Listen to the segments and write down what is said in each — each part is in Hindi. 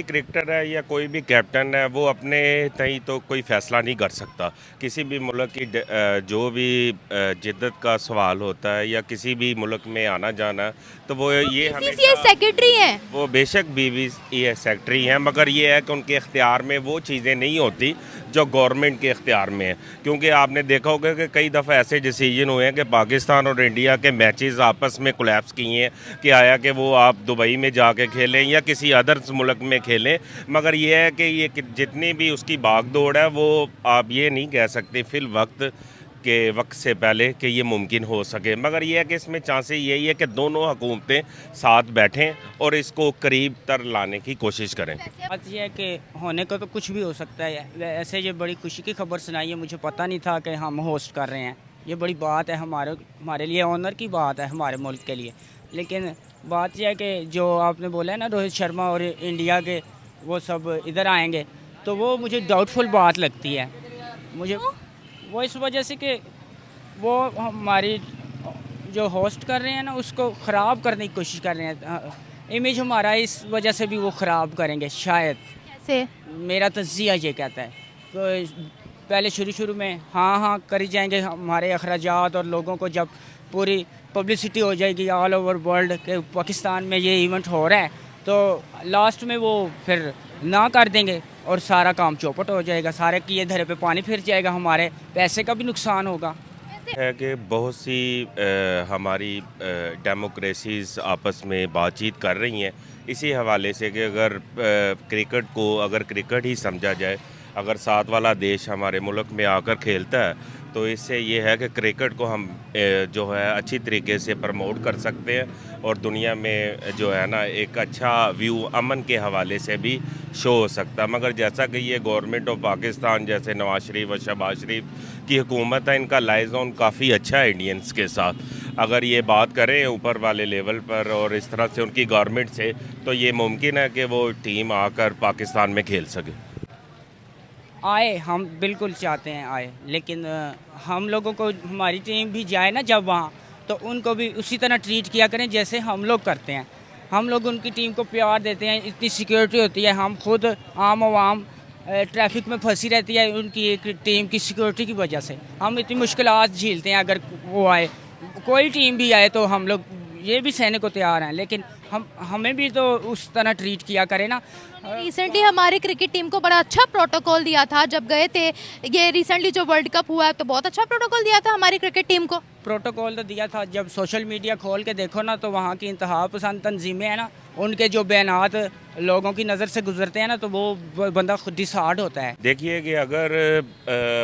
क्रिकेटर है या कोई भी कैप्टन है वो अपने तय तो कोई फैसला नहीं कर सकता। किसी भी मुल्क की जो भी जिद्दत का सवाल होता है या किसी भी मुल्क में आना जाना, तो वो वो ये बीसीसीआई हमेशा सेक्रेटरी हैं। वो बेशक बीवी ये सेक्रेटरी हैं, मगर ये है कि उनके इख्तियार में वो चीज़ें नहीं होती जो गवर्नमेंट के इख्तियार में है। क्योंकि आपने देखा होगा कि कई दफ़ा ऐसे डिसीजन हुए हैं कि पाकिस्तान और इंडिया के मैचेस आपस में कोलैप्स किए हैं कि आया कि वो आप दुबई में जाके खेलें या किसी अदर मुल्क में खेलें। मगर ये है कि जितनी भी उसकी भाग दौड़ है वो आप ये नहीं कह सकते फिल वक्त के वक्त से पहले कि ये मुमकिन हो सके। मगर ये है कि इसमें चांसेस यही है कि दोनों हुकूमतें साथ बैठें और इसको करीब तर लाने की कोशिश करें। बात यह है कि होने को तो कुछ भी हो सकता है। ऐसे ये बड़ी खुशी की खबर सुनाई है, मुझे पता नहीं था कि हम होस्ट कर रहे हैं। ये बड़ी बात है, हमारे लिए ऑनर की बात है, हमारे मुल्क के लिए। लेकिन बात यह है कि जो आपने बोला है ना, रोहित शर्मा और इंडिया के वो सब इधर आएंगे, तो वो मुझे डाउटफुल बात लगती है। मुझे वो इस वजह से कि वो हमारी जो होस्ट कर रहे हैं ना, उसको ख़राब करने की कोशिश कर रहे हैं। इमेज हमारा इस वजह से भी वो ख़राब करेंगे शायद। कैसे? मेरा तज़िया ये कहता है। तो पहले शुरू में हाँ हाँ करी जाएंगे हमारे अखराजात, और लोगों को जब पूरी पब्लिसिटी हो जाएगी ऑल ओवर वर्ल्ड के पाकिस्तान में ये इवेंट हो रहा है, तो लास्ट में वो फिर ना कर देंगे और सारा काम चौपट हो जाएगा, सारे किए धरे पे पानी फिर जाएगा, हमारे पैसे का भी नुकसान होगा। है कि बहुत सी हमारी डेमोक्रेसीज़ आपस में बातचीत कर रही हैं इसी हवाले से कि अगर क्रिकेट को अगर क्रिकेट ही समझा जाए, अगर साथ वाला देश हमारे मुल्क में आकर खेलता है, तो इससे ये है कि क्रिकेट को हम जो है अच्छी तरीके से प्रमोट कर सकते हैं और दुनिया में जो है ना एक अच्छा व्यू अमन के हवाले से भी शो हो सकता है। मगर जैसा कि ये गवर्नमेंट ऑफ पाकिस्तान जैसे नवाज शरीफ और शहबाज शरीफ की हुकूमत है, इनका लाइजोन काफ़ी अच्छा है इंडियंस के साथ। अगर ये बात करें ऊपर वाले लेवल पर और इस तरह से उनकी गवर्नमेंट से, तो ये मुमकिन है कि वो टीम आकर पाकिस्तान में खेल सके। आए, हम बिल्कुल चाहते हैं आए, लेकिन हम लोगों को हमारी टीम भी जाए ना जब वहाँ, तो उनको भी उसी तरह ट्रीट किया करें जैसे हम लोग करते हैं। हम लोग उनकी टीम को प्यार देते हैं, इतनी सिक्योरिटी होती है। हम खुद आम आवाम ट्रैफिक में फंसी रहती है उनकी एक टीम की सिक्योरिटी की वजह से। हम इतनी मुश्किलात झेलते हैं, अगर वो आए, कोई टीम भी आए, तो हम लोग ये भी सहने को तैयार हैं, लेकिन हमें भी तो उस तरह ट्रीट किया करें ना। रिसेंटली हमारी क्रिकेट टीम को बड़ा अच्छा प्रोटोकॉल दिया था जब गए थे। ये रिसेंटली जो वर्ल्ड कप हुआ है, तो बहुत अच्छा प्रोटोकॉल दिया था हमारी क्रिकेट टीम को। प्रोटोकॉल तो दिया था, जब सोशल मीडिया खोल के देखो ना, तो वहाँ की इंतहा पसंद तंजीमें हैं ना, उनके जो बयानात लोगों की नज़र से गुजरते हैं ना, तो वो बंदा खुद डिसहार्ट होता है। देखिए कि अगर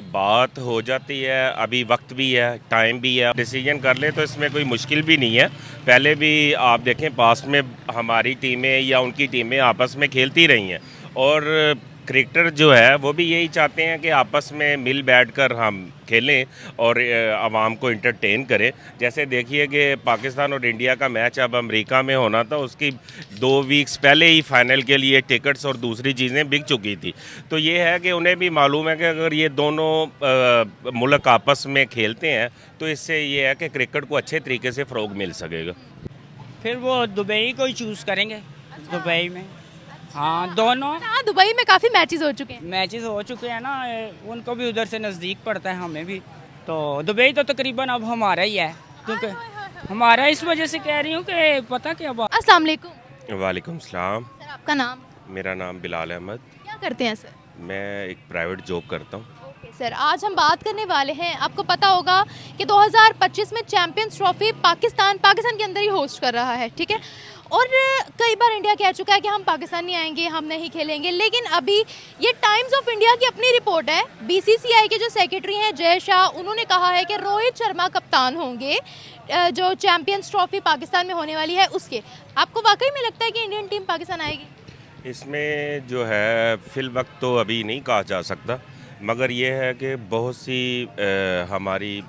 बात हो जाती है, अभी वक्त भी है, टाइम भी है, डिसीजन कर ले तो इसमें कोई मुश्किल भी नहीं है। पहले भी आप देखें पास्ट में हमारी टीमें या उनकी टीमें आपस में खेलती रही हैं और क्रिकेटर जो है वो भी यही चाहते हैं कि आपस में मिल बैठकर हम खेलें और आवाम को इंटरटेन करें। जैसे देखिए कि पाकिस्तान और इंडिया का मैच अब अमेरिका में होना था, उसकी 2 वीक्स पहले ही फाइनल के लिए टिकट्स और दूसरी चीज़ें बिक चुकी थी। तो ये है कि उन्हें भी मालूम है कि अगर ये दोनों मुल्क आपस में खेलते हैं तो इससे ये है कि क्रिकेट को अच्छे तरीके से फ़रोग मिल सकेगा। फिर वो दुबई को ही चूज़ करेंगे। दुबई में हाँ, दोनों हाँ, दुबई में काफ़ी मैचेस हो चुके हैं। मैचेस हो चुके हैं ना, उनको भी उधर से नज़दीक पड़ता है, हमें भी। तो दुबई तो तकरीबन अब हमारा ही है, क्योंकि हमारा इस वजह से कह रही हूँ कि पता क्या बात। अस्सलाम वालेकुम। वालेकुम सलाम। सर, आपका नाम? मेरा नाम बिलाल अहमद। क्या करते हैं सर? मैं एक प्राइवेट जॉब करता हूँ। ओके सर, आज हम बात करने वाले हैं, आपको पता होगा कि 2025 में चैंपियंस ट्रॉफी पाकिस्तान के अंदर ही होस्ट कर रहा है, ठीक है। और कई बार इंडिया कह चुका है कि हम पाकिस्तान नहीं आएंगे, हम नहीं खेलेंगे, लेकिन अभी ये टाइम्स ऑफ इंडिया की अपनी रिपोर्ट है। बीसीसीआई के जो सेक्रेटरी हैं जय शाह, उन्होंने कहा है कि रोहित शर्मा कप्तान होंगे जो चैंपियंस ट्रॉफी पाकिस्तान में होने वाली है उसके। आपको वाकई में लगता है कि इंडियन टीम पाकिस्तान आएगी? इसमें जो है फिल वक्त तो अभी नहीं कहा जा सकता, मगर ये है कि बहुत सी हमारी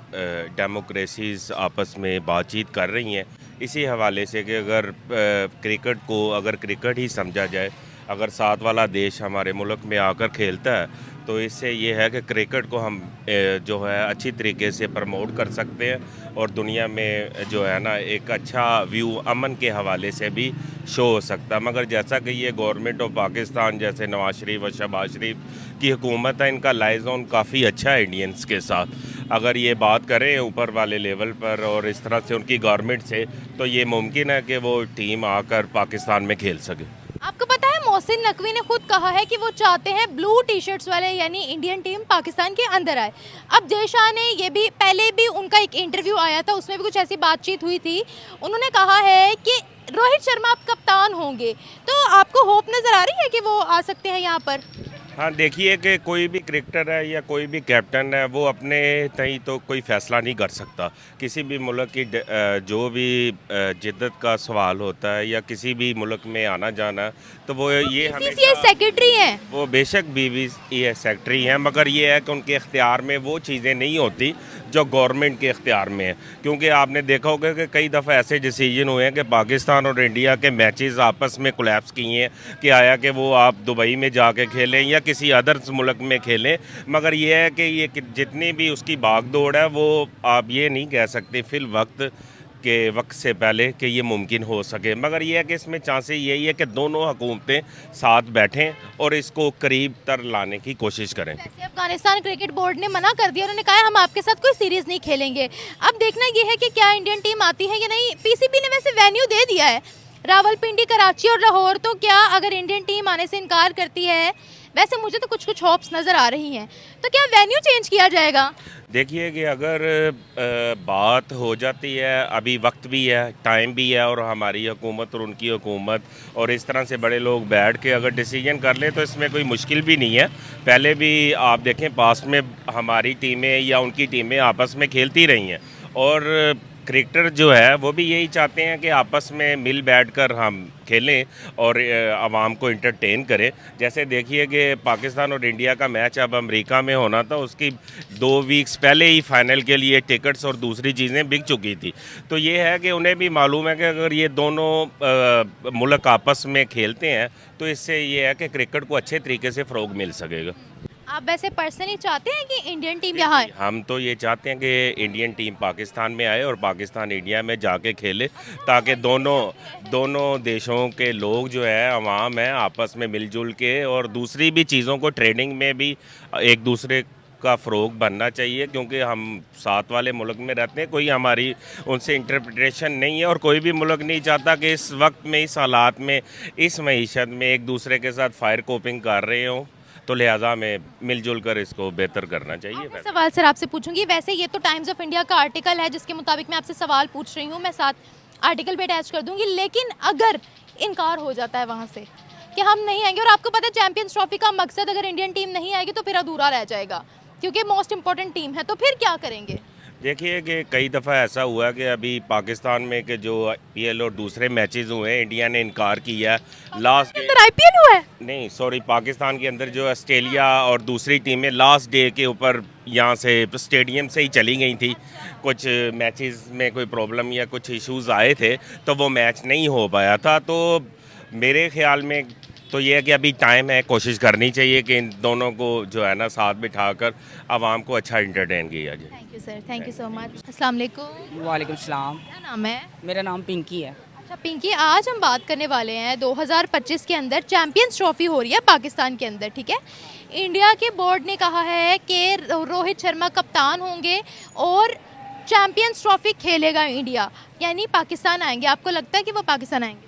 डेमोक्रेसीज़ आपस में बातचीत कर रही हैं इसी हवाले से कि अगर क्रिकेट को अगर क्रिकेट ही समझा जाए, अगर साथ वाला देश हमारे मुल्क में आकर खेलता है, तो इससे ये है कि क्रिकेट को हम जो है अच्छी तरीके से प्रमोट कर सकते हैं और दुनिया में जो है ना एक अच्छा व्यू अमन के हवाले से भी शो हो सकता है। मगर जैसा कि ये गवर्नमेंट ऑफ पाकिस्तान जैसे नवाज शरीफ और शहबाज शरीफ की हुकूमत है, इनका लाइजोन काफ़ी अच्छा है इंडियंस के साथ। अगर ये बात करें ऊपर वाले लेवल पर और इस तरह से उनकी गवर्नमेंट से, तो ये मुमकिन है कि वो टीम आकर पाकिस्तान में खेल सके। आपको पता है मोहसिन नकवी ने खुद कहा है कि वो चाहते हैं ब्लू टी शर्ट्स वाले यानी इंडियन टीम पाकिस्तान के अंदर आए। अब जय शाह ने ये भी पहले भी उनका एक इंटरव्यू आया था, उसमें भी कुछ ऐसी बातचीत हुई थी। उन्होंने कहा है कि रोहित शर्मा अब कप्तान होंगे, तो आपको होप नज़र आ रही है कि वो आ सकते हैं यहाँ पर? हाँ, देखिए कि कोई भी क्रिकेटर है या कोई भी कैप्टन है वो अपने तय तो कोई फ़ैसला नहीं कर सकता। किसी भी मुल्क की जो भी जिद्दत का सवाल होता है या किसी भी मुल्क में आना जाना, तो वो ये बीसीसीआई सेक्रेटरी हैं। वो बेशक बीसीसीआई सेक्रेटरी हैं, मगर ये है कि उनके इख्तियार में वो चीज़ें नहीं होती जो गवर्नमेंट के इख्तियार में है। क्योंकि आपने देखा होगा कि कई दफ़ा ऐसे डिसीजन हुए हैं कि पाकिस्तान और इंडिया के मैचेस आपस में कोलैप्स किए हैं कि आया कि वो आप दुबई में जाके खेलें या किसी अदर मुल्क में खेलें, मगर ये है कि ये जितनी भी उसकी भागदौड़ है वो आप ये नहीं कह सकते फिल वक्त से पहले कि ये मुमकिन हो सके। मगर ये है कि इसमें चांसेस यही है कि दोनों हुकूमतें साथ बैठें और इसको करीब तर लाने की कोशिश करें। वैसे अफगानिस्तान क्रिकेट बोर्ड ने मना कर दिया, उन्होंने कहा हम आपके साथ कोई सीरीज नहीं खेलेंगे। अब देखना ये है कि क्या इंडियन टीम आती है या नहीं। पीसीबी ने वैसे वेन्यू दे दिया है, रावलपिंडी, कराची और लाहौर। तो क्या अगर इंडियन टीम आने से इनकार करती है, वैसे मुझे तो कुछ कुछ होप्स नज़र आ रही हैं, तो क्या वेन्यू चेंज किया जाएगा? देखिए कि अगर बात हो जाती है, अभी वक्त भी है, टाइम भी है और हमारी हुकूमत और उनकी हुकूमत और इस तरह से बड़े लोग बैठ के अगर डिसीजन कर लें तो इसमें कोई मुश्किल भी नहीं है। पहले भी आप देखें पास्ट में हमारी टीमें या उनकी टीमें आपस में खेलती रही हैं और क्रिकेटर जो है वो भी यही चाहते हैं कि आपस में मिल बैठकर हम खेलें और आवाम को इंटरटेन करें। जैसे देखिए कि पाकिस्तान और इंडिया का मैच अब अमेरिका में होना था, उसकी 2 वीक्स पहले ही फाइनल के लिए टिकट्स और दूसरी चीज़ें बिक चुकी थी। तो ये है कि उन्हें भी मालूम है कि अगर ये दोनों मुल्क आपस में खेलते हैं तो इससे ये है कि क्रिकेट को अच्छे तरीके से फ़रोग मिल सकेगा। आप वैसे पर्सनली चाहते हैं कि इंडियन टीम यहाँ आए? हम तो ये चाहते हैं कि इंडियन टीम पाकिस्तान में आए और पाकिस्तान इंडिया में जाके खेले, ताकि दोनों देशों के लोग जो है अवाम है आपस में मिलजुल के, और दूसरी भी चीज़ों को ट्रेनिंग में भी एक दूसरे का फ़रोग बनना चाहिए। क्योंकि हम साथ वाले मुल्क में रहते हैं, कोई हमारी उनसे इंटरप्रिटेशन नहीं है और कोई भी मुल्क नहीं चाहता कि इस वक्त में, इस हालात में, इस मईशत में एक दूसरे के साथ फायर कोपिंग कर रहे हों। तो लिहाजा में मिलजुल कर इसको बेहतर करना चाहिए। सवाल सर आपसे पूछूंगी, वैसे ये तो टाइम्स ऑफ इंडिया का आर्टिकल है जिसके मुताबिक मैं आपसे सवाल पूछ रही हूँ, मैं साथ आर्टिकल पे अटैच कर दूंगी, लेकिन अगर इनकार हो जाता है वहाँ से कि हम नहीं आएंगे, और आपको पता है चैंपियंस ट्रॉफी का मकसद अगर इंडियन टीम नहीं आएगी तो फिर अधूरा रह जाएगा क्योंकि मोस्ट इंपॉर्टेंट टीम है, तो फिर क्या करेंगे? देखिए कि कई दफ़ा ऐसा हुआ है कि अभी पाकिस्तान में के जो आईपीएल और दूसरे मैचेस हुए हैं, इंडिया ने इनकार किया है। लास्ट डे आईपीएल हुआ है? नहीं सॉरी, पाकिस्तान के अंदर जो ऑस्ट्रेलिया और दूसरी टीमें लास्ट डे के ऊपर यहाँ से स्टेडियम से ही चली गई थी। कुछ मैचेस में कोई प्रॉब्लम या कुछ इश्यूज़ आए थे तो वो मैच नहीं हो पाया था। तो मेरे ख्याल में तो ये है कि अभी टाइम है, कोशिश करनी चाहिए कि इन दोनों को जो है ना साथ बिठाकर आवाम को अच्छा इंटरटेन किया जाए। Thank you sir, thank you so much. अस्सलाम वालेकुम। वालेकुम सलाम। क्या नाम है? मेरा नाम पिंकी है। अच्छा पिंकी, आज हम बात करने वाले हैं 2025 के अंदर चैंपियंस ट्रॉफी हो रही है पाकिस्तान के अंदर, ठीक है। इंडिया के बोर्ड ने कहा है कि रोहित शर्मा कप्तान होंगे और चैंपियंस ट्रॉफी खेलेगा इंडिया, यानी पाकिस्तान आएंगे। आपको लगता है कि वो पाकिस्तान आएंगे?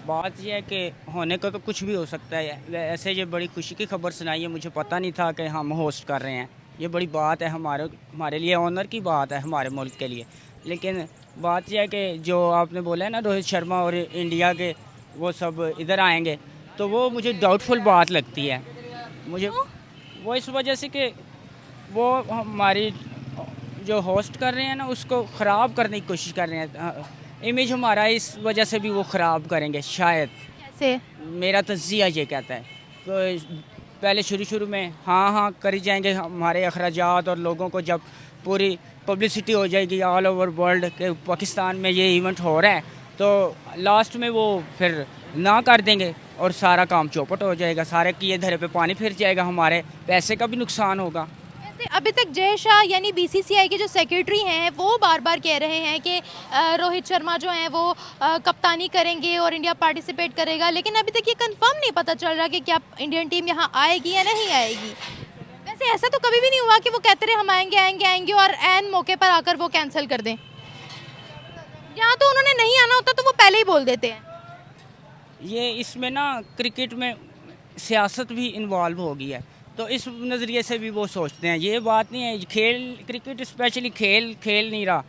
बात यह है कि होने को तो कुछ भी हो सकता है। ऐसे ये बड़ी खुशी की खबर सुनाई है, मुझे पता नहीं था कि हम होस्ट कर रहे हैं। ये बड़ी बात है, हमारे लिए ऑनर की बात है, हमारे मुल्क के लिए। लेकिन बात यह है कि जो आपने बोला है ना रोहित शर्मा और इंडिया के वो सब इधर आएंगे, तो वो मुझे डाउटफुल बात लगती है। मुझे वो इस वजह से कि वो हमारी जो होस्ट कर रहे हैं ना उसको ख़राब करने की कोशिश कर रहे हैं। इमेज हमारा इस वजह से भी वो ख़राब करेंगे शायद। कैसे? मेरा तज़िया ये कहता है तो पहले शुरू में हाँ करी जाएंगे हमारे अखराजात, और लोगों को जब पूरी पब्लिसिटी हो जाएगी ऑल ओवर वर्ल्ड के पाकिस्तान में ये इवेंट हो रहा है, तो लास्ट में वो फिर ना कर देंगे और सारा काम चौपट हो जाएगा, सारे किए धरे पे पानी फिर जाएगा, हमारे पैसे का भी नुकसान होगा। वैसे अभी तक जय शाह यानी बीसीसीआई के जो सेक्रेटरी हैं वो बार बार कह रहे हैं कि रोहित शर्मा जो हैं वो कप्तानी करेंगे और इंडिया पार्टिसिपेट करेगा, लेकिन अभी तक ये कंफर्म नहीं पता चल रहा कि क्या इंडियन टीम यहाँ आएगी या नहीं आएगी। वैसे ऐसा तो कभी भी नहीं हुआ कि वो कहते रहे हम आएंगे आएंगे आएंगे और एन मौके पर आकर वो कैंसिल कर दें। यहाँ तो उन्होंने नहीं आना होता तो वो पहले ही बोल देते हैं। ये इसमें ना क्रिकेट में सियासत भी इन्वॉल्व हो गई है, तो इस नज़रिए से भी वो सोचते हैं। ये बात नहीं है, खेल क्रिकेट स्पेशली खेल नहीं रहा,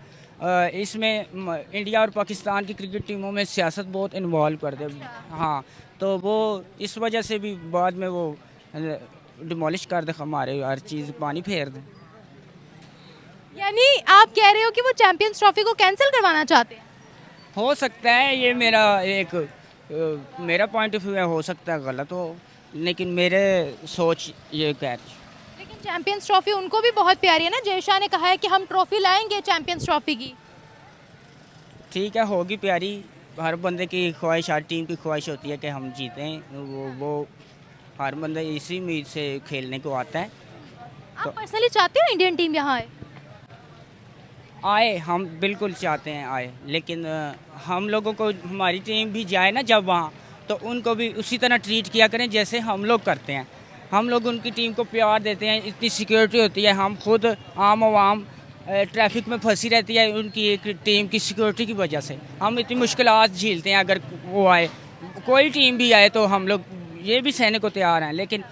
इसमें इंडिया और पाकिस्तान की क्रिकेट टीमों में सियासत बहुत इन्वॉल्व कर दे। हाँ, तो वो इस वजह से भी बाद में वो डिमोलिश कर दे, हमारे हर चीज़ पानी फेर दे। यानी आप कह रहे हो कि वो चैंपियंस ट्रॉफी को कैंसिल करवाना चाहते हैं? हो सकता है, ये मेरा पॉइंट ऑफ व्यू है, हो सकता है गलत हो, लेकिन मेरे सोच ये कह रही। लेकिन चैंपियंस ट्रॉफी उनको भी बहुत प्यारी है ना। जय शाह ने कहा है कि हम ट्रॉफी लाएंगे चैंपियंस ट्रॉफी की। ठीक है, होगी प्यारी, हर बंदे की ख्वाहिश, हर टीम की ख्वाहिश होती है कि हम जीतें, वो हर बंदा इसी उम्मीद से खेलने को आता है। आप पर्सनली चाहते हो इंडियन टीम यहाँ आए, हम बिल्कुल चाहते हैं आए, लेकिन हम लोगों को हमारी टीम भी जाए ना जब वहाँ, तो उनको भी उसी तरह ट्रीट किया करें जैसे हम लोग करते हैं। हम लोग उनकी टीम को प्यार देते हैं, इतनी सिक्योरिटी होती है, हम खुद आम आवाम ट्रैफिक में फंसी रहती है उनकी एक टीम की सिक्योरिटी की वजह से। हम इतनी मुश्किलात झेलते हैं, अगर वो आए, कोई टीम भी आए तो हम लोग ये भी सहने को तैयार हैं, लेकिन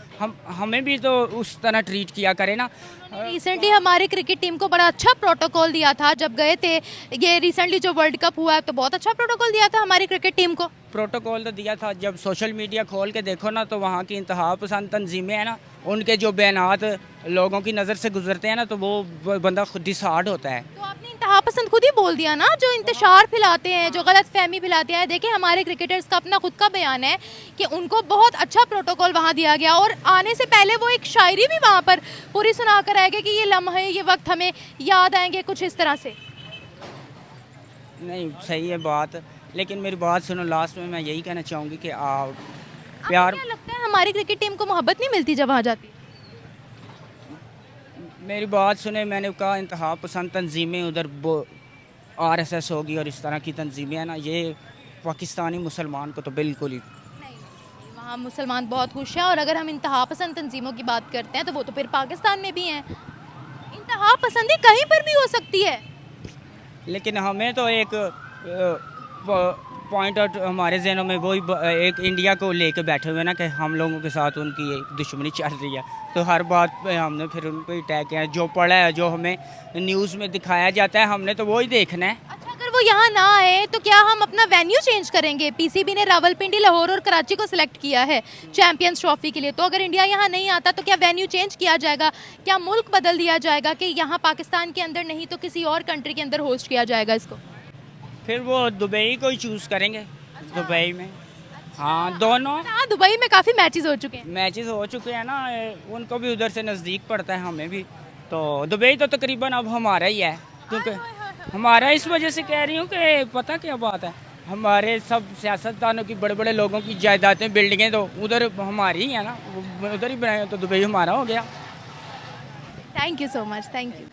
हमें भी तो उस तरह ट्रीट किया करें ना। रिसेंटली हमारी क्रिकेट टीम को बड़ा अच्छा प्रोटोकॉल दिया था जब गए थे। ये रिसेंटली जो वर्ल्ड कप हुआ है तो बहुत अच्छा प्रोटोकॉल दिया था हमारी क्रिकेट टीम को। प्रोटोकॉल तो दिया था, जब सोशल मीडिया खोल के देखो ना तो वहाँ की इंतहा पसंद तंजीमें हैं ना, उनके जो बयानात लोगों की नज़र से गुजरते हैं ना, तो वो बंदा खुद डिसहार्ड होता है। तो आपने इंतहा पसंद खुद ही बोल दिया ना, जो इंतशार फैलाते हैं, जो गलत फहमी फैलाते हैं। देखिए हमारे क्रिकेटर्स का अपना खुद का बयान है कि उनको बहुत अच्छा प्रोटोकॉल वहाँ दिया गया, और आने से पहले वो एक शायरी भी वहाँ पर पूरी सुना कर आएंगे कि ये लम्हे, ये वक्त हमें याद आएंगे, कुछ इस तरह से। नहीं, सही है बात, लेकिन मेरी बात सुनो, लास्ट में मैं यही कहना चाहूँगी कि आप प्यार। क्या लगता है हमारी क्रिकेट टीम को मोहब्बत नहीं मिलती जब वहाँ जाती? मेरी बात सुने, मैंने कहा इंतहा पसंद तंजीमें उधर RSS होगी और इस तरह की तंजीमें हैं ना, ये पाकिस्तानी मुसलमान को तो बिल्कुल ही नहीं। वहाँ मुसलमान बहुत खुश हैं, और अगर हम इंतहा पसंद तंजीमों की बात करते हैं तो वो तो फिर पाकिस्तान में भी हैं। इंतहा पसंदी कहीं पर भी हो सकती है, लेकिन हमें तो एक पॉइंट आउट हमारे जहनों में वही एक इंडिया को लेके बैठे हुए ना कि हम लोगों के साथ उनकी एक दुश्मनी चल रही है, तो हर बात पे हमने फिर उनको ही टैग किया। जो पढ़ा है, जो हमें न्यूज़ में दिखाया जाता है, हमने तो वही देखना है। अच्छा, अगर वो यहाँ ना आए तो क्या हम अपना वेन्यू चेंज करेंगे? पीसीबी ने रावलपिंडी, लाहौर और कराची को सिलेक्ट किया है चैंपियंस ट्रॉफी के लिए, तो अगर इंडिया यहाँ नहीं आता तो क्या वेन्यू चेंज किया जाएगा? क्या मुल्क बदल दिया जाएगा कि यहाँ पाकिस्तान के अंदर नहीं तो किसी और कंट्री के अंदर होस्ट किया जाएगा इसको? फिर वो दुबई को ही चूज़ करेंगे। दुबई में हाँ, दोनों। हाँ, दुबई में काफ़ी मैचेस हो चुके हैं। मैचेस हो चुके हैं ना, उनको भी उधर से नज़दीक पड़ता है, हमें भी। तो दुबई तो तकरीबन अब हमारा ही है, क्योंकि हमारा, इस वजह से कह रही हूँ कि पता क्या बात है, हमारे सब सियासतदानों की, बड़े बड़े लोगों की जायदादें, बिल्डिंगें तो उधर हमारी ही है ना, उधर ही बनाए, तो दुबई हमारा हो गया। Thank you so much, thank you.